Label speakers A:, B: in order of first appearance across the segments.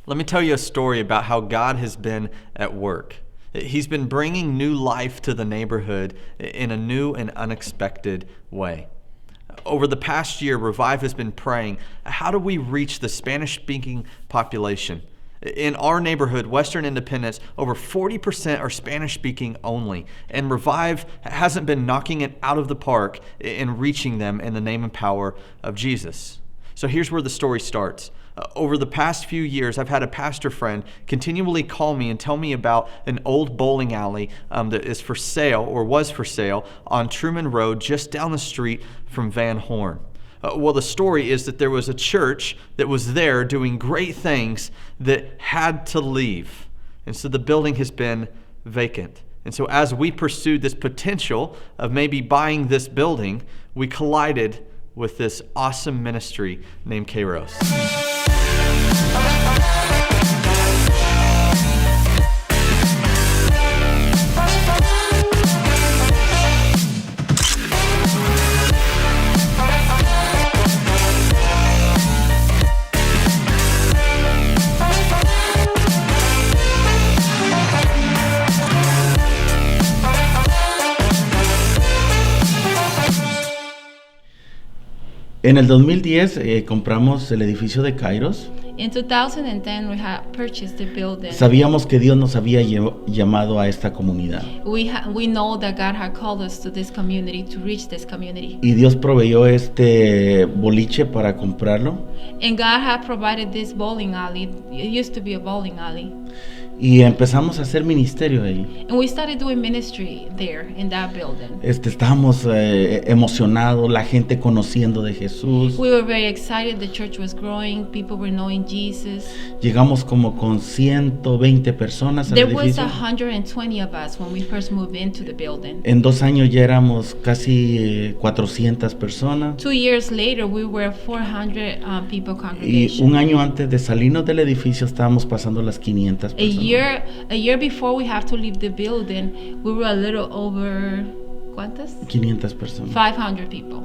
A: Let me tell you a story about how God has been at work. He's been bringing new life to the neighborhood in a new and unexpected way. Over the past year, Revive has been praying, how do we reach the Spanish-speaking population? In our neighborhood, Western Independence, over 40% are Spanish-speaking only, and Revive hasn't been knocking it out of the park in reaching them in the name and power of Jesus. So here's where the story starts. Over the past few years, I've had a pastor friend continually call me and tell me about an old bowling alley that is for sale or was for sale on Truman Road just down the street from Van Horn. Well, the story is that there was a church that was there doing great things that had to leave. And so the building has been vacant. And so as we pursued this potential of maybe buying this building, we collided with this awesome ministry named Kairos.
B: En el 2010 compramos el edificio de Kairos.
C: In 2010, we had purchased the building.
B: Sabíamos que Dios nos había llamado a esta comunidad.
C: We know that God had called us to this community, to reach this community.
B: Y Dios proveyó este boliche para comprarlo.
C: And God had provided this bowling alley. It used to be a bowling alley.
B: Y empezamos a hacer ministerio ahí.
C: And we started doing ministry there in that building.
B: Estábamos emocionados, la gente conociendo de Jesús.
C: We were very excited. The church was growing. People were knowing Jesus.
B: Llegamos como con 120 personas al edificio.
C: There was 120 of us when we first moved into the building.
B: En 2 años ya éramos casi 400 personas.
C: 2 years later, we were 400 people
B: Y
C: congregation.
B: un año antes de salirnos del edificio estábamos pasando las 500 personas.
C: A year before we have to leave the building, we were a little over, ¿cuántas?
B: 500 personas.
C: 500 people.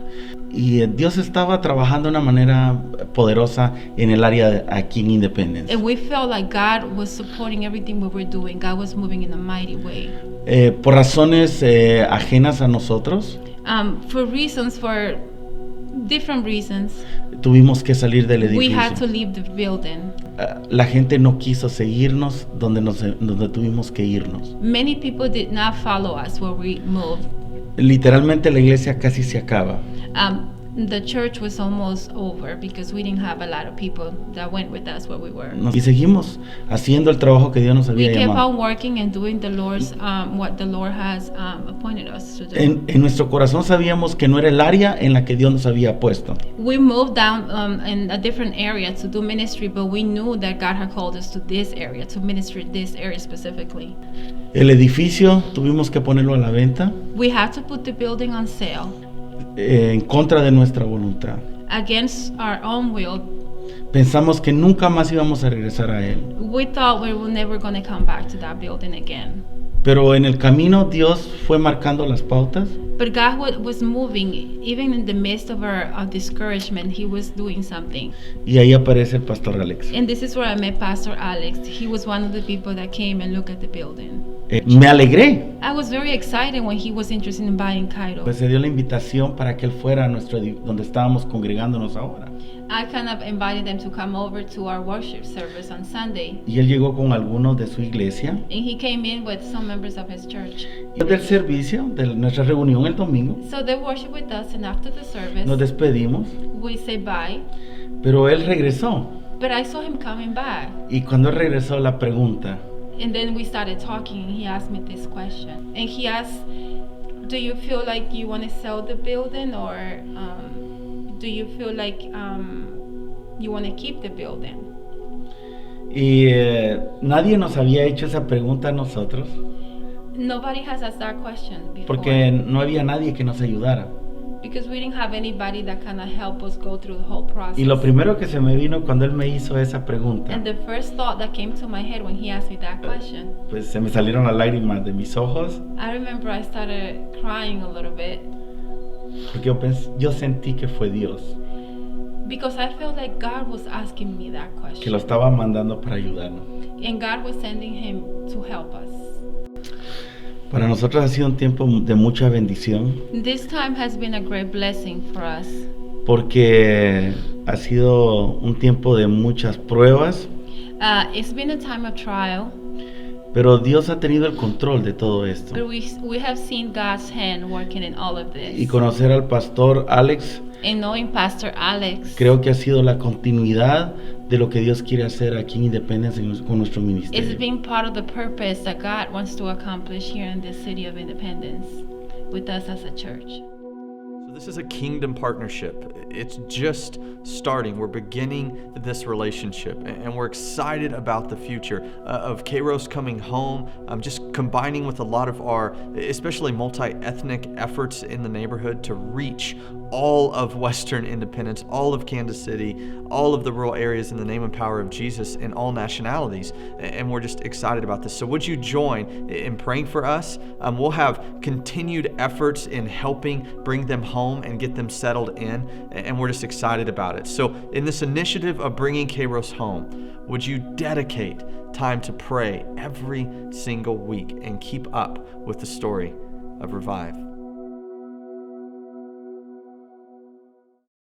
B: Y Dios estaba trabajando de una manera poderosa en el área aquí en Independence.
C: And we felt like God was supporting everything we were doing. God was moving in a mighty way.
B: Por razones ajenas a nosotros,
C: For different reasons,
B: tuvimos que salir del edificio.
C: we had to leave the building.
B: La gente no quiso seguirnos donde tuvimos que irnos.
C: Many people did not follow us where we moved.
B: Literalmente la iglesia casi se acaba.
C: The church was almost over because we didn't have a lot of people that went with us where we were.
B: Y seguimos haciendo el trabajo que Dios nos había
C: We kept
B: llamado.
C: on working and doing the Lord's what the Lord has appointed us to do.
B: En nuestro corazón sabíamos que no era el área en la que Dios nos había puesto.
C: We moved down in a different area to do ministry, but we knew that God had called us to this area, to minister in this area specifically.
B: El edificio tuvimos que ponerlo a la venta
C: We had to put the building on sale
B: en contra de nuestra voluntad.
C: against our own will.
B: Pensamos que nunca más íbamos a regresar a él.
C: We thought we were never going to come back to that building again.
B: Pero en el camino Dios fue marcando las pautas.
C: But God was moving, even in the midst of our discouragement. He was doing something.
B: Y ahí aparece el pastor Alex.
C: And this is where I met Pastor Alex. He was one of the people that came and looked at the building.
B: Me alegré.
C: I was very excited when he was interested in buying Kairos.
B: Pues se dio la invitación para que él fuera a donde estábamos congregándonos ahora.
C: I kind of invited them to come over to our worship service on Sunday.
B: Y él llegó con algunos de su iglesia.
C: And he came in with some members of his church.
B: Y del servicio, de nuestra reunión el domingo,
C: So they worshiped with us, and after the service,
B: nos despedimos,
C: we say bye.
B: pero él regresó.
C: But I saw him coming back.
B: Y cuando él regresó, la pregunta,
C: And then we started talking, and he asked me this question. And he asked, do you feel like you want to sell the building, or do you feel like you want to keep the building?
B: y nadie nos había hecho esa pregunta a nosotros,
C: Nobody has asked that question before.
B: porque no había nadie que nos ayudara.
C: Because we didn't have anybody that kind of help us go through the whole process.
B: Y lo primero que se me vino cuando él me hizo esa pregunta,
C: And the first thought that came to my head when he asked me that question,
B: pues se me salieron las lágrimas de mis ojos,
C: I remember I started crying a little bit
B: porque yo sentí que fue Dios.
C: Because I felt like God was asking me that
B: que lo
C: question.
B: estaba mandando para ayudarnos.
C: And God was sending him to help us.
B: Para nosotros ha sido un tiempo de mucha bendición
C: This time has been a great blessing for us.
B: porque ha sido un tiempo de muchas pruebas,
C: It's been a time of trial,
B: pero Dios ha tenido el control de todo esto.
C: but we have seen God's hand working in all of this.
B: Y conocer al pastor Alex
C: And knowing Pastor Alex,
B: creo que ha sido la continuidad de lo que Dios quiere hacer aquí en Independence con nuestro
C: it's
B: ministerio.
C: been part of the purpose that God wants to accomplish here in this city of Independence with us as a church.
A: So this is a kingdom partnership. It's just starting. We're beginning this relationship, and we're excited about the future of Kairos coming home, just combining with a lot of our, especially multi-ethnic efforts in the neighborhood to reach all of Western Independence, all of Kansas City, all of the rural areas in the name and power of Jesus, and all nationalities. And we're just excited about this. So would you join in praying for us? We'll have continued efforts in helping bring them home and get them settled in, and we're just excited about it. So in this initiative of bringing Kairos home, would you dedicate time to pray every single week and keep up with the story of Revive?